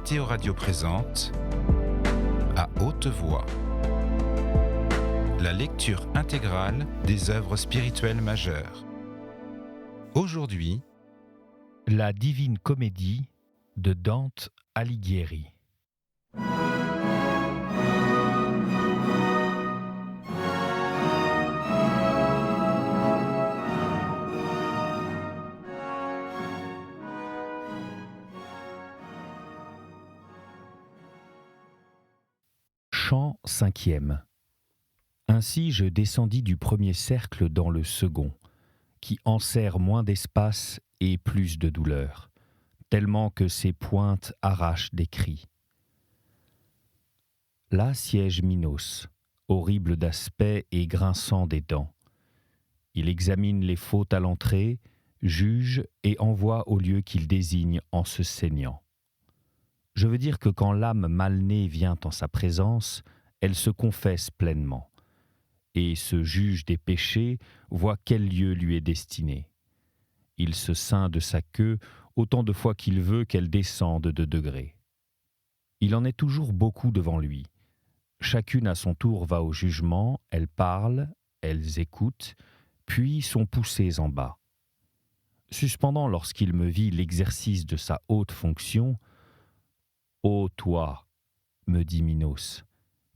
Mathéo Radio présente À haute voix la lecture intégrale des œuvres spirituelles majeures. Aujourd'hui, La Divine Comédie de Dante Alighieri. Chant 5e. Ainsi je descendis du premier cercle dans le second, qui enserre moins d'espace et plus de douleur, tellement que ses pointes arrachent des cris. Là siège Minos, horrible d'aspect et grinçant des dents. Il examine les fautes à l'entrée, juge et envoie au lieu qu'il désigne en se saignant. Je veux dire que quand l'âme mal née vient en sa présence, elle se confesse pleinement, et ce juge des péchés voit quel lieu lui est destiné. Il se ceint de sa queue autant de fois qu'il veut qu'elle descende de degrés. Il en est toujours beaucoup devant lui. Chacune à son tour va au jugement, elles parlent, elles écoutent, puis sont poussées en bas. Suspendant lorsqu'il me vit l'exercice de sa haute fonction, « Ô toi, me dit Minos,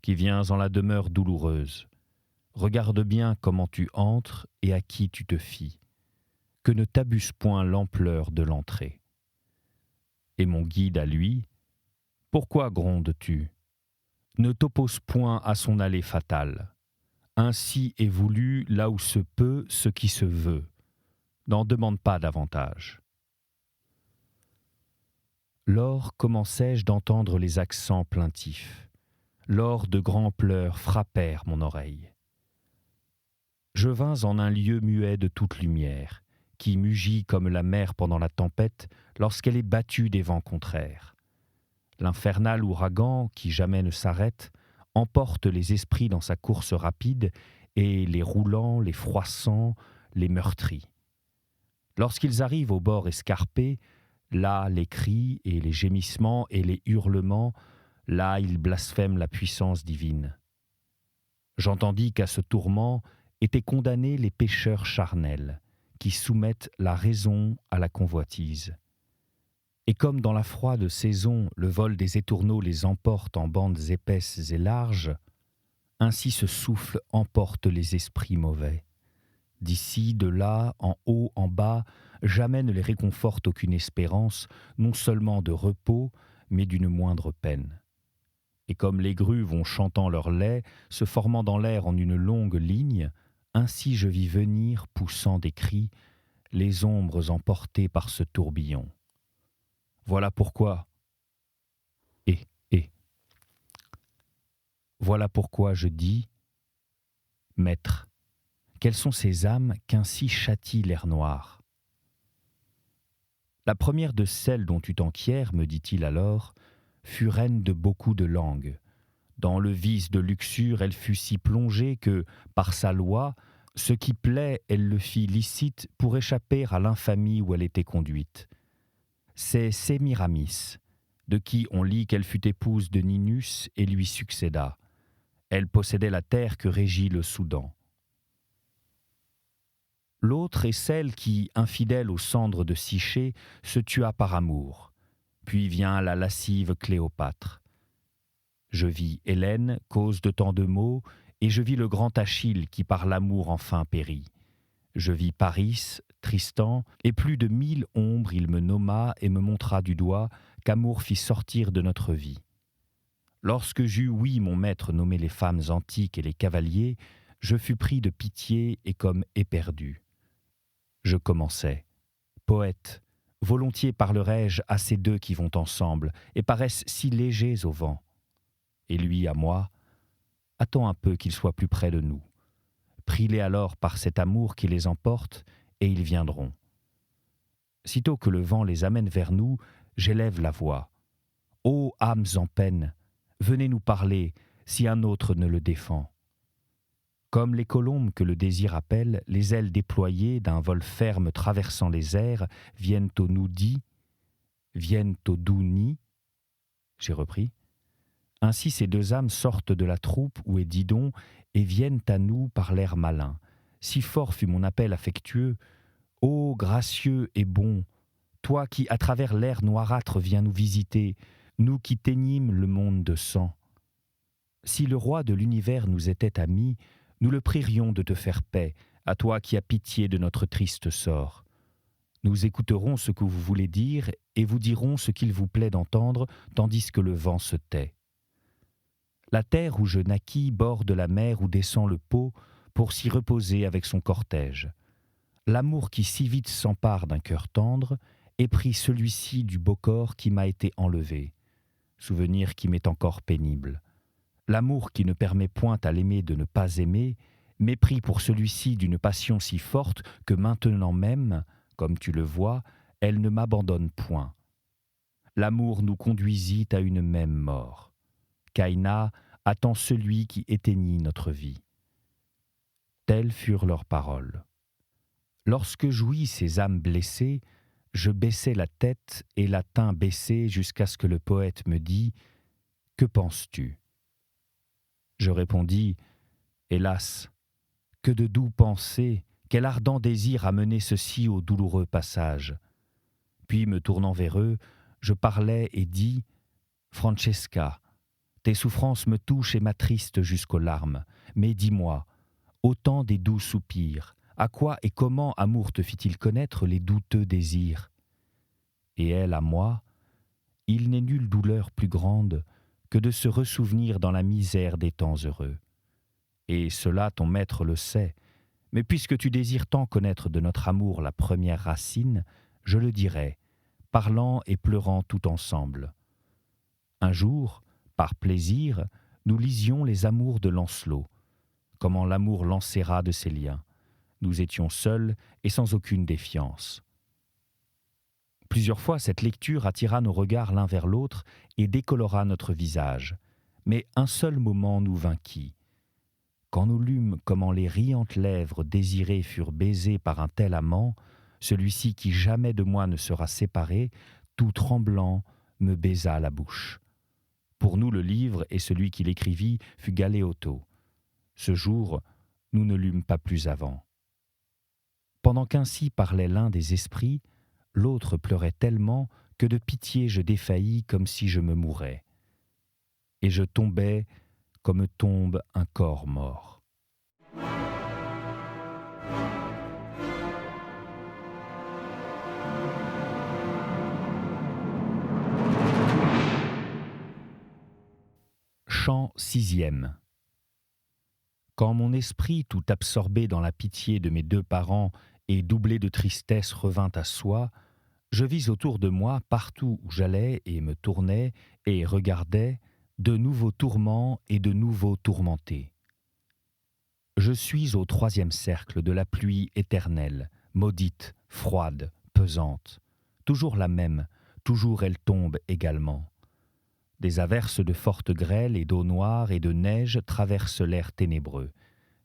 qui viens en la demeure douloureuse, regarde bien comment tu entres et à qui tu te fies, que ne t'abuse point l'ampleur de l'entrée. Et mon guide à lui, pourquoi grondes-tu? Ne t'oppose point à son allée fatale. Ainsi est voulu là où se peut ce qui se veut. N'en demande pas davantage. Lors commençai-je d'entendre les accents plaintifs. Lors de grands pleurs frappèrent mon oreille. Je vins en un lieu muet de toute lumière, qui mugit comme la mer pendant la tempête lorsqu'elle est battue des vents contraires. L'infernal ouragan, qui jamais ne s'arrête, emporte les esprits dans sa course rapide et les roulant, les froissant, les meurtrit. Lorsqu'ils arrivent au bord escarpé, là les cris et les gémissements et les hurlements, là ils blasphèment la puissance divine. J'entendis qu'à ce tourment étaient condamnés les pécheurs charnels, qui soumettent la raison à la convoitise. Et comme dans la froide saison, le vol des étourneaux les emporte en bandes épaisses et larges, ainsi ce souffle emporte les esprits mauvais. D'ici, de là, en haut, en bas, jamais ne les réconforte aucune espérance, non seulement de repos, mais d'une moindre peine. Et comme les grues vont chantant leur lait, se formant dans l'air en une longue ligne, ainsi je vis venir, poussant des cris, les ombres emportées par ce tourbillon. Voilà pourquoi, voilà pourquoi je dis, Maître, quelles sont ces âmes qu'ainsi châtie l'air noir? La première de celles dont tu t'enquières, me dit-il alors, fut reine de beaucoup de langues. Dans le vice de luxure, elle fut si plongée que, par sa loi, ce qui plaît, elle le fit licite pour échapper à l'infamie où elle était conduite. C'est Sémiramis, de qui on lit qu'elle fut épouse de Ninus et lui succéda. Elle possédait la terre que régit le Soudan. L'autre est celle qui, infidèle aux cendres de Psyché, se tua par amour. Puis vient la lascive Cléopâtre. Je vis Hélène, cause de tant de maux, et je vis le grand Achille qui par l'amour enfin périt. Je vis Paris, Tristan, et plus de 1000 ombres il me nomma et me montra du doigt qu'amour fit sortir de notre vie. Lorsque j'eus, oui, mon maître nommé les femmes antiques et les cavaliers, je fus pris de pitié et comme éperdu. Je commençai. Poète, volontiers parlerai-je à ces deux qui vont ensemble et paraissent si légers au vent. Et lui à moi, attends un peu qu'ils soient plus près de nous. Prie-les alors par cet amour qui les emporte, et ils viendront. Sitôt que le vent les amène vers nous, j'élève la voix. Ô âmes en peine, venez nous parler, si un autre ne le défend. Comme les colombes que le désir appelle, les ailes déployées d'un vol ferme traversant les airs, viennent au doux nid, j'ai repris. Ainsi ces deux âmes sortent de la troupe où est Didon et viennent à nous par l'air malin. Si fort fut mon appel affectueux, ô gracieux et bon, toi qui à travers l'air noirâtre viens nous visiter, nous qui teignîmes le monde de sang. Si le roi de l'univers nous était ami, nous le prierions de te faire paix, à toi qui as pitié de notre triste sort. Nous écouterons ce que vous voulez dire et vous dirons ce qu'il vous plaît d'entendre, tandis que le vent se tait. La terre où je naquis borde la mer où descend le Pô pour s'y reposer avec son cortège. L'amour qui si vite s'empare d'un cœur tendre est pris celui-ci du beau corps qui m'a été enlevé, souvenir qui m'est encore pénible. L'amour qui ne permet point à l'aimé de ne pas aimer, mépris pour celui-ci d'une passion si forte que maintenant même, comme tu le vois, elle ne m'abandonne point. L'amour nous conduisit à une même mort. Caïna attend celui qui éteignit notre vie. Telles furent leurs paroles. Lorsque jouis ces âmes blessées, je baissai la tête et la tins baissée jusqu'à ce que le poète me dit « Que penses-tu » Je répondis « Hélas, que de doux pensées, quel ardent désir a mené ceci au douloureux passage. » Puis me tournant vers eux, je parlais et dis « Francesca, tes souffrances me touchent et m'attristent jusqu'aux larmes, mais dis-moi, autant des doux soupirs, à quoi et comment amour te fit-il connaître les douteux désirs ?» Et elle à moi, « Il n'est nulle douleur plus grande que de se ressouvenir dans la misère des temps heureux. Et cela ton maître le sait, mais puisque tu désires tant connaître de notre amour la première racine, je le dirai, parlant et pleurant tout ensemble. Un jour, par plaisir, nous lisions les amours de Lancelot, comment l'amour l'enserra de ses liens. Nous étions seuls et sans aucune défiance. Plusieurs fois, cette lecture attira nos regards l'un vers l'autre et décolora notre visage. Mais un seul moment nous vainquit. Quand nous lûmes comment les riantes lèvres désirées furent baisées par un tel amant, celui-ci qui jamais de moi ne sera séparé, tout tremblant, me baisa la bouche. Pour nous, le livre et celui qui l'écrivit fut Galeotto. Ce jour, nous ne lûmes pas plus avant. Pendant qu'ainsi parlait l'un des esprits, l'autre pleurait tellement que de pitié je défaillis comme si je me mourais. Et je tombais comme tombe un corps mort. Chant 6e. Quand mon esprit, tout absorbé dans la pitié de mes deux parents et doublé de tristesse, revint à soi, je vis autour de moi, partout où j'allais et me tournais et regardais, de nouveaux tourments et de nouveaux tourmentés. Je suis au 3e cercle de la pluie éternelle, maudite, froide, pesante. Toujours la même, toujours elle tombe également. Des averses de fortes grêles et d'eau noire et de neige traversent l'air ténébreux.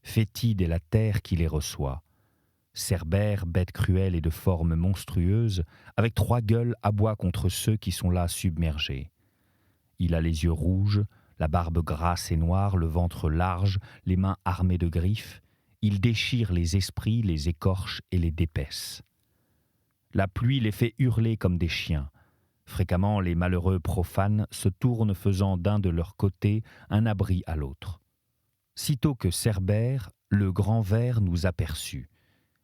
Fétide est la terre qui les reçoit. Cerbère, bête cruelle et de forme monstrueuse, avec 3 gueules aboie contre ceux qui sont là submergés. Il a les yeux rouges, la barbe grasse et noire, le ventre large, les mains armées de griffes. Il déchire les esprits, les écorche et les dépaisse. La pluie les fait hurler comme des chiens. Fréquemment, les malheureux profanes se tournent faisant d'un de leur côté un abri à l'autre. Sitôt que Cerbère, le grand ver, nous aperçut,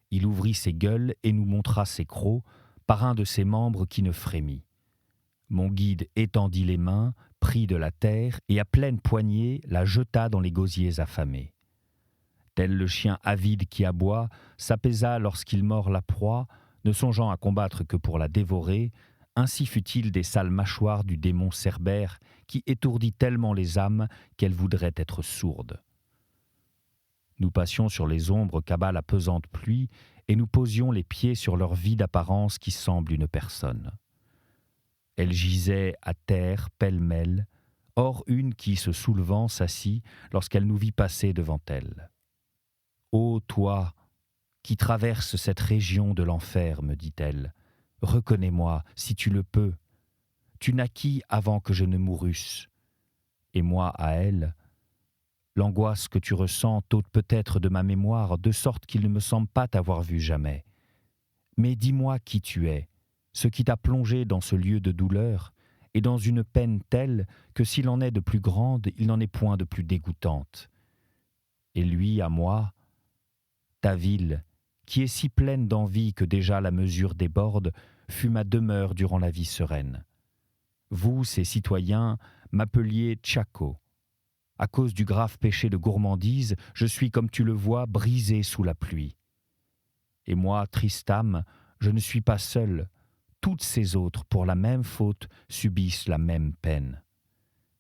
il ouvrit ses gueules et nous montra ses crocs, par un de ses membres qui ne frémit. Mon guide étendit les mains, prit de la terre et à pleine poignée la jeta dans les gosiers affamés. Tel le chien avide qui aboie, s'apaisa lorsqu'il mord la proie, ne songeant à combattre que pour la dévorer, ainsi fut-il des sales mâchoires du démon Cerbère qui étourdit tellement les âmes qu'elles voudraient être sourdes. Nous passions sur les ombres qu'abat la pesante pluie et nous posions les pieds sur leur vide apparence qui semble une personne. Elle gisait à terre pêle-mêle, hors une qui, se soulevant, s'assit lorsqu'elle nous vit passer devant elle. « Ô toi, qui traverses cette région de l'enfer, me dit-elle, reconnais-moi si tu le peux. tu naquis avant que je ne mourusse. Et moi à elle, l'angoisse que tu ressens t'ôte peut-être de ma mémoire, de sorte qu'il ne me semble pas t'avoir vu jamais. Mais dis-moi qui tu es, ce qui t'a plongé dans ce lieu de douleur, et dans une peine telle que s'il en est de plus grande, il n'en est point de plus dégoûtante. Et lui, à moi, ta ville, qui est si pleine d'envie que déjà la mesure déborde, fut ma demeure durant la vie sereine. Vous, ces citoyens, m'appeliez Tchako. À cause du grave péché de gourmandise, je suis, comme tu le vois, brisé sous la pluie. Et moi, triste âme, je ne suis pas seul. Toutes ces autres, pour la même faute, subissent la même peine.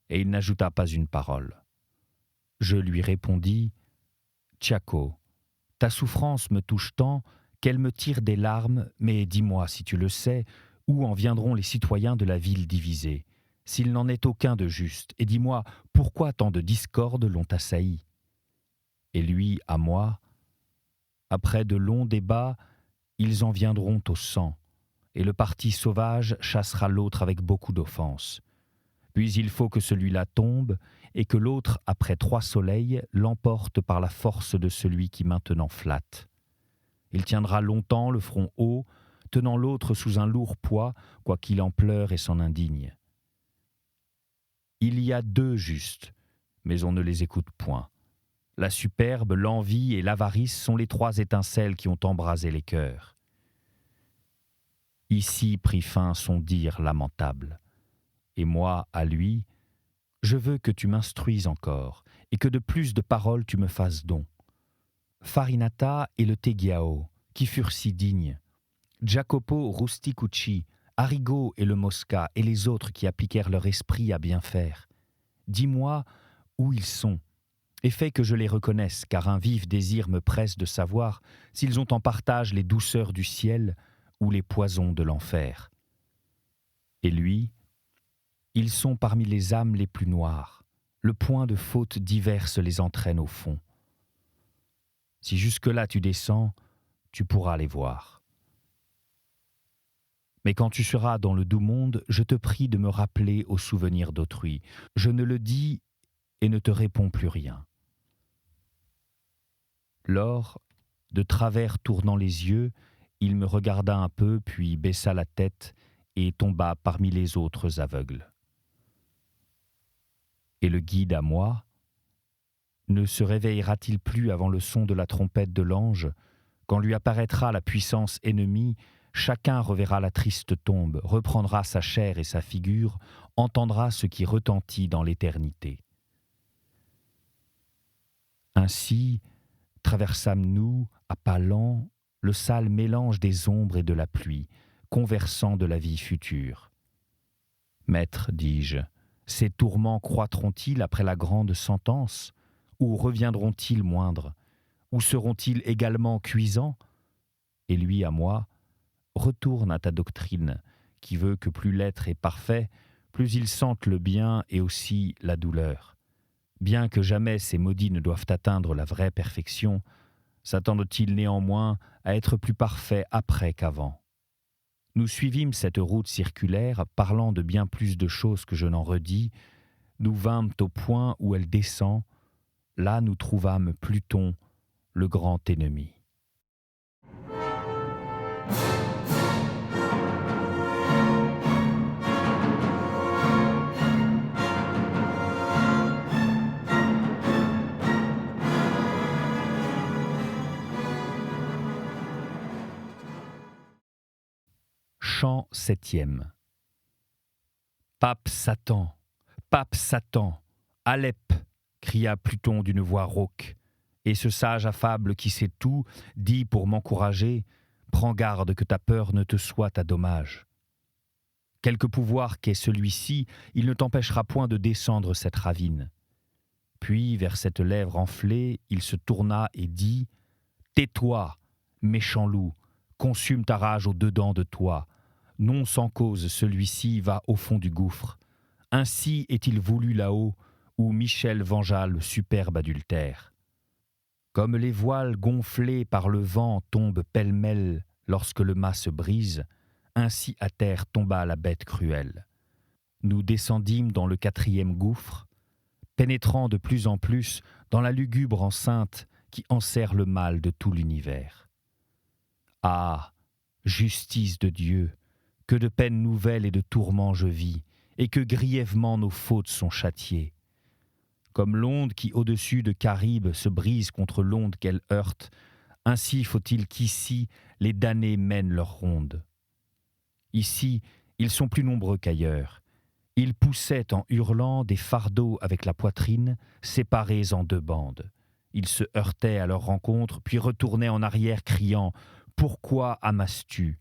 Et il n'ajouta pas une parole. Je lui répondis, « Tchako, ta souffrance me touche tant qu'elle me tire des larmes, mais dis-moi si tu le sais, où en viendront les citoyens de la ville divisée, s'il n'en est aucun de juste, et dis-moi pourquoi tant de discordes l'ont assailli. » Et lui, à moi, après de longs débats, ils en viendront au sang, et le parti sauvage chassera l'autre avec beaucoup d'offenses. Puis il faut que celui-là tombe, et que l'autre, après 3 soleils, l'emporte par la force de celui qui maintenant flatte. Il tiendra longtemps le front haut, tenant l'autre sous un lourd poids, quoiqu'il en pleure et s'en indigne. Il y a 2 justes, mais on ne les écoute point. La superbe, l'envie et l'avarice sont les 3 étincelles qui ont embrasé les cœurs. Ici prit fin son dire lamentable. Et moi, à lui, je veux que tu m'instruises encore, et que de plus de paroles tu me fasses don. Farinata et le Tegiao, qui furent si dignes, Jacopo Rusticucci, Arrigo et le Mosca, et les autres qui appliquèrent leur esprit à bien faire. Dis-moi où ils sont, et fais que je les reconnaisse, car un vif désir me presse de savoir s'ils ont en partage les douceurs du ciel ou les poisons de l'enfer. Et lui, ils sont parmi les âmes les plus noires, le point de fautes diverses les entraîne au fond. Si jusque-là tu descends, tu pourras les voir. Mais quand tu seras dans le doux monde, je te prie de me rappeler au souvenir d'autrui. Je ne le dis et ne te réponds plus rien. Lors, de travers tournant les yeux, il me regarda un peu, puis baissa la tête et tomba parmi les autres aveugles. Et le guide à moi, ne se réveillera-t-il plus avant le son de la trompette de l'ange, quand lui apparaîtra la puissance ennemie, chacun reverra la triste tombe, reprendra sa chair et sa figure, entendra ce qui retentit dans l'éternité. Ainsi, traversâmes-nous, à pas lents, le sale mélange des ombres et de la pluie, conversant de la vie future. Maître, dis-je, ces tourments croîtront-ils après la grande sentence, ou reviendront-ils moindres, ou seront-ils également cuisants? Et lui à moi, retourne à ta doctrine, qui veut que plus l'être est parfait, plus il sente le bien et aussi la douleur. Bien que jamais ces maudits ne doivent atteindre la vraie perfection, s'attendent-ils néanmoins à être plus parfaits après qu'avant? Nous suivîmes cette route circulaire, parlant de bien plus de choses que je n'en redis. Nous vînmes au point où elle descend. Là nous trouvâmes Pluton, le grand ennemi. Chant 7e. Pape Satan, Alep, cria Pluton d'une voix rauque, et ce sage affable qui sait tout dit pour m'encourager, prends garde que ta peur ne te soit à dommage. Quelque pouvoir qu'est celui-ci, il ne t'empêchera point de descendre cette ravine. Puis, vers cette lèvre enflée, il se tourna et dit « Tais-toi, méchant loup, consume ta rage au-dedans de toi. Non sans cause celui-ci va au fond du gouffre. Ainsi est-il voulu là-haut, où Michel vengea le superbe adultère. Comme les voiles gonflés par le vent tombent pêle-mêle lorsque le mât se brise, ainsi à terre tomba la bête cruelle. Nous descendîmes dans le 4e gouffre, pénétrant de plus en plus dans la lugubre enceinte qui enserre le mal de tout l'univers. Ah, justice de Dieu, que de peines nouvelles et de tourments je vis, et que grièvement nos fautes sont châtiées. Comme l'onde qui au-dessus de Caribe se brise contre l'onde qu'elle heurte, ainsi faut-il qu'ici les damnés mènent leur ronde. Ici, ils sont plus nombreux qu'ailleurs. Ils poussaient en hurlant des fardeaux avec la poitrine, séparés en 2 bandes. Ils se heurtaient à leur rencontre, puis retournaient en arrière criant « Pourquoi amasses-tu »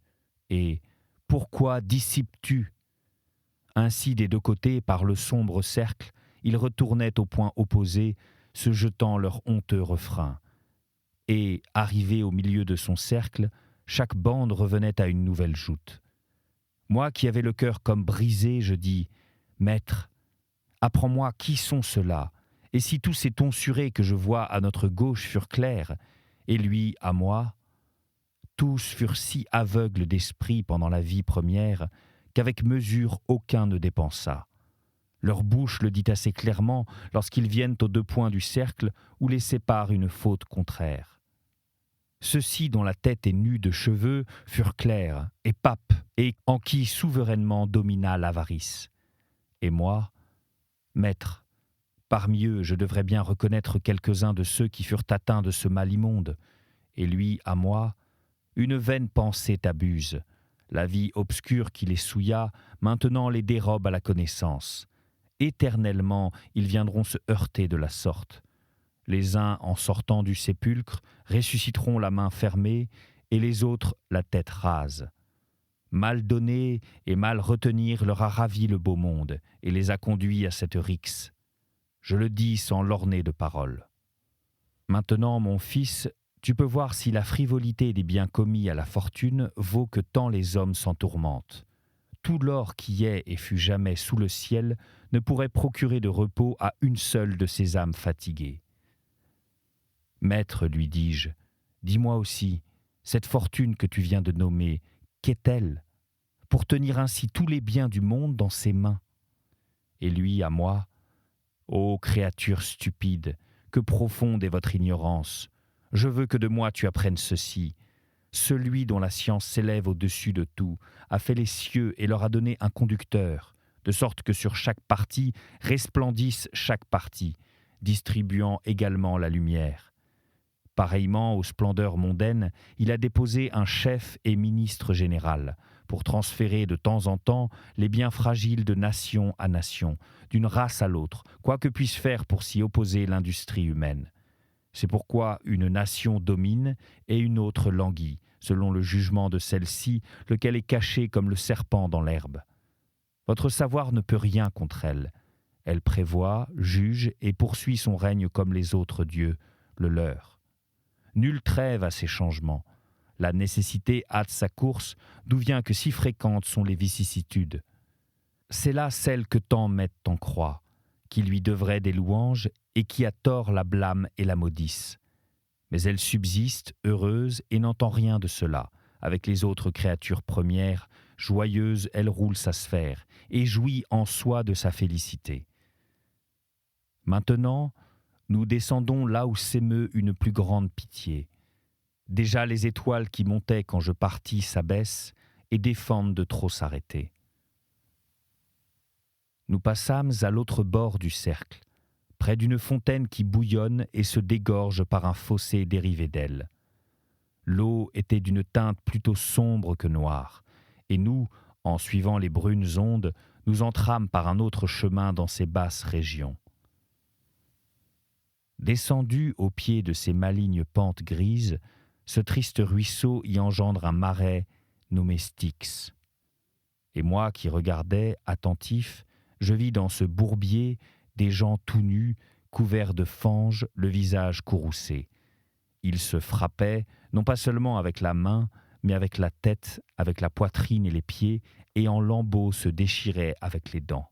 et « Pourquoi dissipes-tu » Ainsi des 2 côtés, par le sombre cercle, ils retournaient au point opposé, se jetant leur honteux refrain. Et, arrivé au milieu de son cercle, chaque bande revenait à une nouvelle joute. Moi qui avais le cœur comme brisé, je dis « Maître, apprends-moi qui sont ceux-là, et si tous ces tonsurés que je vois à notre gauche furent clairs, et lui à moi, tous furent si aveugles d'esprit pendant la vie première qu'avec mesure aucun ne dépensa. Leur bouche le dit assez clairement lorsqu'ils viennent aux 2 points du cercle où les sépare une faute contraire. Ceux-ci dont la tête est nue de cheveux furent clairs et papes et en qui souverainement domina l'avarice. Et moi, maître, parmi eux je devrais bien reconnaître quelques-uns de ceux qui furent atteints de ce mal immonde, et lui à moi, une vaine pensée t'abuse. La vie obscure qui les souilla, maintenant les dérobe à la connaissance. Éternellement, ils viendront se heurter de la sorte. Les uns, en sortant du sépulcre, ressusciteront la main fermée, et les autres la tête rase. Mal donner et mal retenir leur a ravi le beau monde, et les a conduits à cette rixe. Je le dis sans l'orner de paroles. Maintenant, mon fils, tu peux voir si la frivolité des biens commis à la fortune vaut que tant les hommes s'en tourmentent. Tout l'or qui est et fut jamais sous le ciel ne pourrait procurer de repos à une seule de ces âmes fatiguées. Maître, lui dis-je, dis-moi aussi, cette fortune que tu viens de nommer, qu'est-elle, pour tenir ainsi tous les biens du monde dans ses mains? Et lui à moi, ô créature stupide, que profonde est votre ignorance! Je veux que de moi tu apprennes ceci. Celui dont la science s'élève au-dessus de tout a fait les cieux et leur a donné un conducteur, de sorte que sur chaque partie resplendisse chaque partie, distribuant également la lumière. Pareillement aux splendeurs mondaines, il a déposé un chef et ministre général pour transférer de temps en temps les biens fragiles de nation à nation, d'une race à l'autre, quoi que puisse faire pour s'y opposer l'industrie humaine. C'est pourquoi une nation domine et une autre languit, selon le jugement de celle-ci, lequel est caché comme le serpent dans l'herbe. Votre savoir ne peut rien contre elle. Elle prévoit, juge et poursuit son règne comme les autres dieux, le leur. Nulle trêve à ces changements. La nécessité hâte sa course, d'où vient que si fréquentes sont les vicissitudes. C'est là celle que tant mettent en croix, qui lui devrait des louanges et qui à tort la blâme et la maudisse. Mais elle subsiste, heureuse, et n'entend rien de cela. Avec les autres créatures premières, joyeuse, elle roule sa sphère, et jouit en soi de sa félicité. Maintenant, nous descendons là où s'émeut une plus grande pitié. Déjà les étoiles qui montaient quand je partis s'abaissent et défendent de trop s'arrêter. Nous passâmes à l'autre bord du cercle, près d'une fontaine qui bouillonne et se dégorge par un fossé dérivé d'elle. L'eau était d'une teinte plutôt sombre que noire, et nous, en suivant les brunes ondes, nous entrâmes par un autre chemin dans ces basses régions. Descendu au pied de ces malignes pentes grises, ce triste ruisseau y engendre un marais nommé Styx. Et moi qui regardais, attentif, je vis dans ce bourbier des gens tout nus, couverts de fange, le visage courroucé. Ils se frappaient, non pas seulement avec la main, mais avec la tête, avec la poitrine et les pieds, et en lambeaux se déchiraient avec les dents.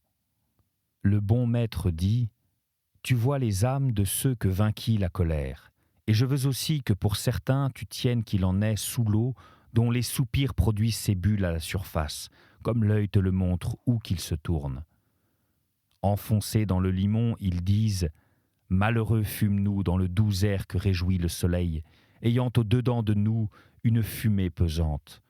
Le bon maître dit « Tu vois les âmes de ceux que vainquit la colère, et je veux aussi que pour certains tu tiennes qu'il en est sous l'eau, dont les soupirs produisent ces bulles à la surface, comme l'œil te le montre où qu'il se tourne. Enfoncés dans le limon, ils disent « Malheureux fûmes-nous dans le doux air que réjouit le soleil, ayant au-dedans de nous une fumée pesante.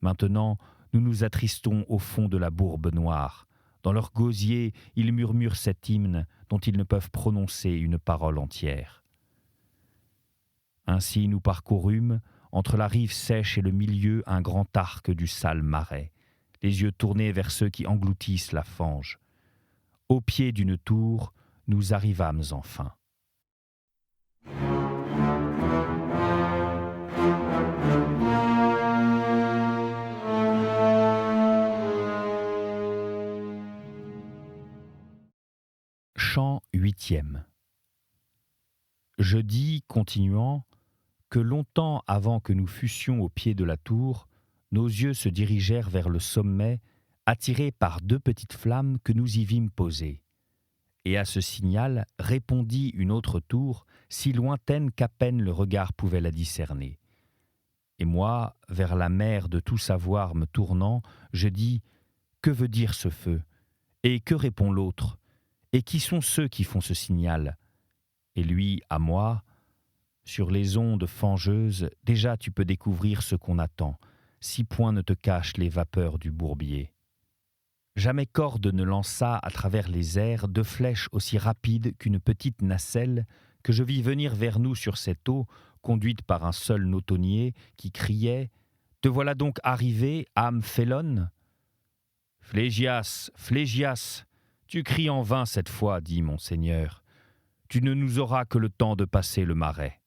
Maintenant, nous nous attristons au fond de la bourbe noire. Dans leur gosier, ils murmurent cet hymne dont ils ne peuvent prononcer une parole entière. » Ainsi nous parcourûmes, entre la rive sèche et le milieu, un grand arc du sale marais, les yeux tournés vers ceux qui engloutissent la fange. Au pied d'une tour, nous arrivâmes enfin. Chant 8e. Je dis, continuant, que longtemps avant que nous fussions au pied de la tour, nos yeux se dirigèrent vers le sommet, attirés par 2 petites flammes que nous y vîmes poser. Et à ce signal répondit une autre tour, si lointaine qu'à peine le regard pouvait la discerner. Et moi, vers la mer de tout savoir me tournant, je dis « Que veut dire ce feu ? Et que répond l'autre ? Et qui sont ceux qui font ce signal ?» Et lui, à moi, « Sur les ondes fangeuses, déjà tu peux découvrir ce qu'on attend, si point ne te cachent les vapeurs du bourbier. » Jamais corde ne lança à travers les airs 2 flèches aussi rapides qu'une petite nacelle que je vis venir vers nous sur cette eau, conduite par un seul nautonnier qui criait « Te voilà donc arrivé, âme félonne ?»« Phlégias, Phlégias, tu cries en vain cette fois, dit mon Seigneur. Tu ne nous auras que le temps de passer le marais. »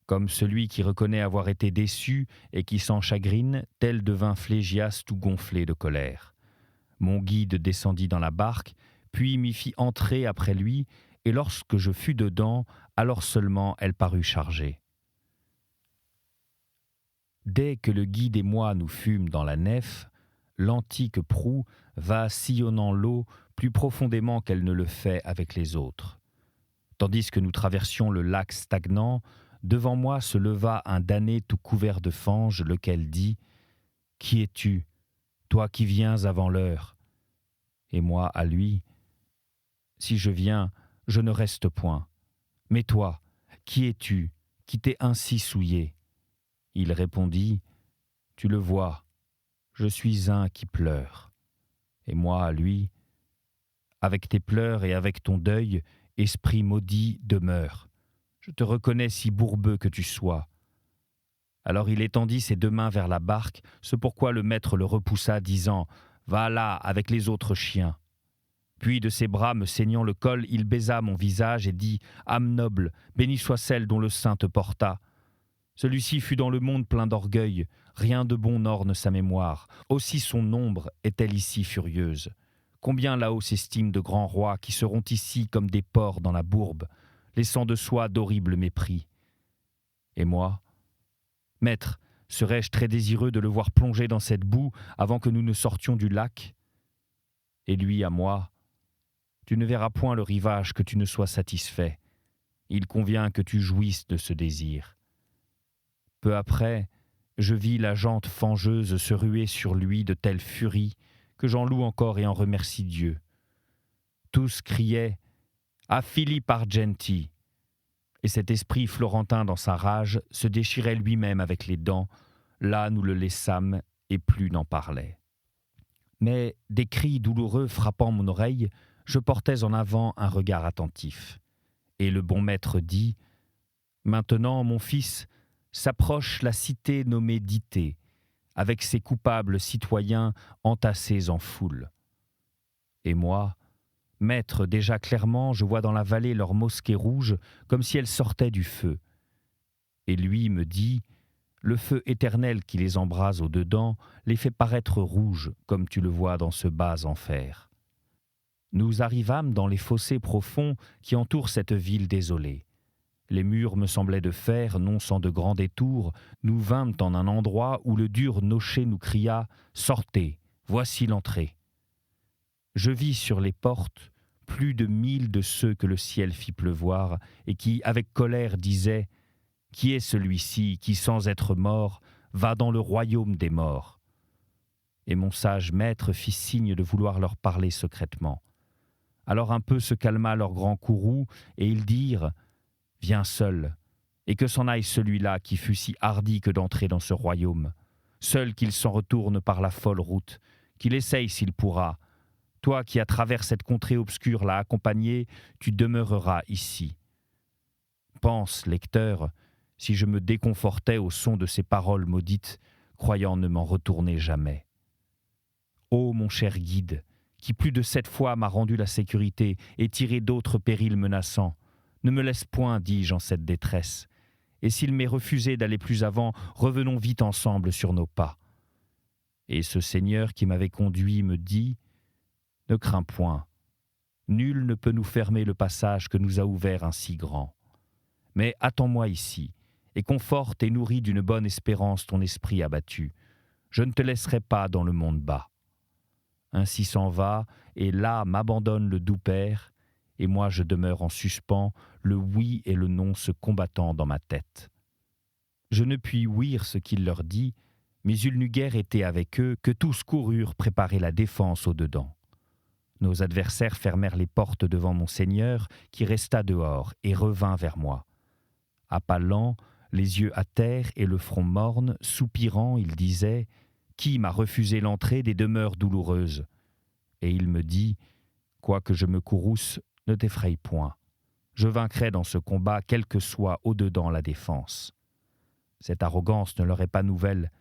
Comme celui qui reconnaît avoir été déçu et qui s'en chagrine, tel devint Phlégias tout gonflé de colère. Mon guide descendit dans la barque, puis m'y fit entrer après lui, et lorsque je fus dedans, alors seulement elle parut chargée. Dès que le guide et moi nous fûmes dans la nef, l'antique proue va sillonnant l'eau plus profondément qu'elle ne le fait avec les autres. Tandis que nous traversions le lac stagnant, devant moi se leva un damné tout couvert de fange, lequel dit « Qui es-tu, toi qui viens avant l'heure ?» Et moi à lui « Si je viens, je ne reste point. Mais toi, qui es-tu, qui t'es ainsi souillé ?» Il répondit « Tu le vois, je suis un qui pleure. » Et moi à lui « Avec tes pleurs et avec ton deuil, esprit maudit, demeure. Je te reconnais si bourbeux que tu sois. » Alors il étendit ses 2 mains vers la barque, ce pourquoi le maître le repoussa, disant « Va là avec les autres chiens. » Puis de ses bras me saignant le col, il baisa mon visage et dit « Âme noble, bénie soit celle dont le sein te porta. » Celui-ci fut dans le monde plein d'orgueil, rien de bon n'orne sa mémoire. Aussi son ombre est-elle ici furieuse. Combien là-haut s'estiment de grands rois qui seront ici comme des porcs dans la bourbe, laissant de soi d'horribles mépris. Et moi, maître, serais-je très désireux de le voir plonger dans cette boue avant que nous ne sortions du lac ? Et lui à moi, tu ne verras point le rivage que tu ne sois satisfait. Il convient que tu jouisses de ce désir. Peu après, je vis la jante fangeuse se ruer sur lui de telle furie que j'en loue encore et en remercie Dieu. Tous criaient « A Philippe Argenti !» Et cet esprit florentin dans sa rage se déchirait lui-même avec les dents. Là nous le laissâmes et plus n'en parlait. Mais des cris douloureux frappant mon oreille, je portais en avant un regard attentif. Et le bon maître dit « Maintenant, mon fils, s'approche la cité nommée Dithée, avec ses coupables citoyens entassés en foule. Et moi, maître, déjà clairement, je vois dans la vallée leurs mosquées rouges comme si elles sortaient du feu. Et lui me dit « Le feu éternel qui les embrase au-dedans les fait paraître rouges, comme tu le vois dans ce bas enfer. » Nous arrivâmes dans les fossés profonds qui entourent cette ville désolée. Les murs me semblaient de fer, non sans de grands détours. Nous vînmes en un endroit où le dur nocher nous cria « Sortez, voici l'entrée !» Je vis sur les portes plus de 1000 de ceux que le ciel fit pleuvoir et qui, avec colère, disaient « Qui est celui-ci qui, sans être mort, va dans le royaume des morts ?» Et mon sage maître fit signe de vouloir leur parler secrètement. Alors un peu se calma leur grand courroux, et ils dirent « Viens seul, et que s'en aille celui-là qui fut si hardi que d'entrer dans ce royaume. Seul qu'il s'en retourne par la folle route, qu'il essaye s'il pourra. Toi qui à travers cette contrée obscure l'as accompagné, tu demeureras ici. » Pense, lecteur, si je me déconfortais au son de ces paroles maudites, croyant ne m'en retourner jamais. Ô mon cher guide, qui plus de 7 fois m'a rendu la sécurité et tiré d'autres périls menaçants, ne me laisse point, dis-je en cette détresse, et s'il m'est refusé d'aller plus avant, revenons vite ensemble sur nos pas. Et ce Seigneur qui m'avait conduit me dit « Ne crains point, nul ne peut nous fermer le passage que nous a ouvert un si grand. Mais attends-moi ici, et conforte et nourris d'une bonne espérance ton esprit abattu. Je ne te laisserai pas dans le monde bas. » Ainsi s'en va, et là m'abandonne le doux Père, et moi je demeure en suspens, le oui et le non se combattant dans ma tête. Je ne puis ouïr ce qu'il leur dit, mais il n'eut guère été avec eux que tous coururent préparer la défense au-dedans. Nos adversaires fermèrent les portes devant mon Seigneur, qui resta dehors et revint vers moi. À pas lents, les yeux à terre et le front morne, soupirant, il disait « Qui m'a refusé l'entrée des demeures douloureuses ?» Et il me dit « Quoique je me courrouce, ne t'effraie point. Je vaincrai dans ce combat, quelle que soit au-dedans la défense. » Cette arrogance ne leur est pas nouvelle.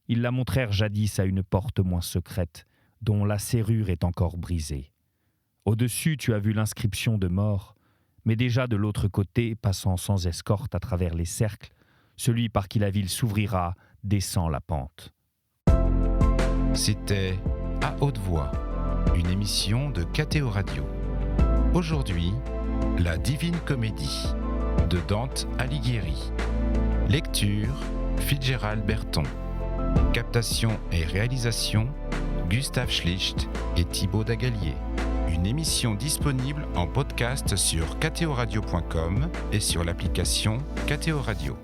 Ils la montrèrent jadis à une porte moins secrète, dont la serrure est encore brisée. Au-dessus, tu as vu l'inscription de mort, mais déjà de l'autre côté, passant sans escorte à travers les cercles, celui par qui la ville s'ouvrira descend la pente. C'était À haute voix, une émission de KTO Radio. Aujourd'hui, La Divine Comédie de Dante Alighieri. Lecture, Fitzgerald Berton. Captation et réalisation, Gustave Schlicht et Thibaut Dagalier. Une émission disponible en podcast sur ktoradio.com et sur l'application KTO Radio.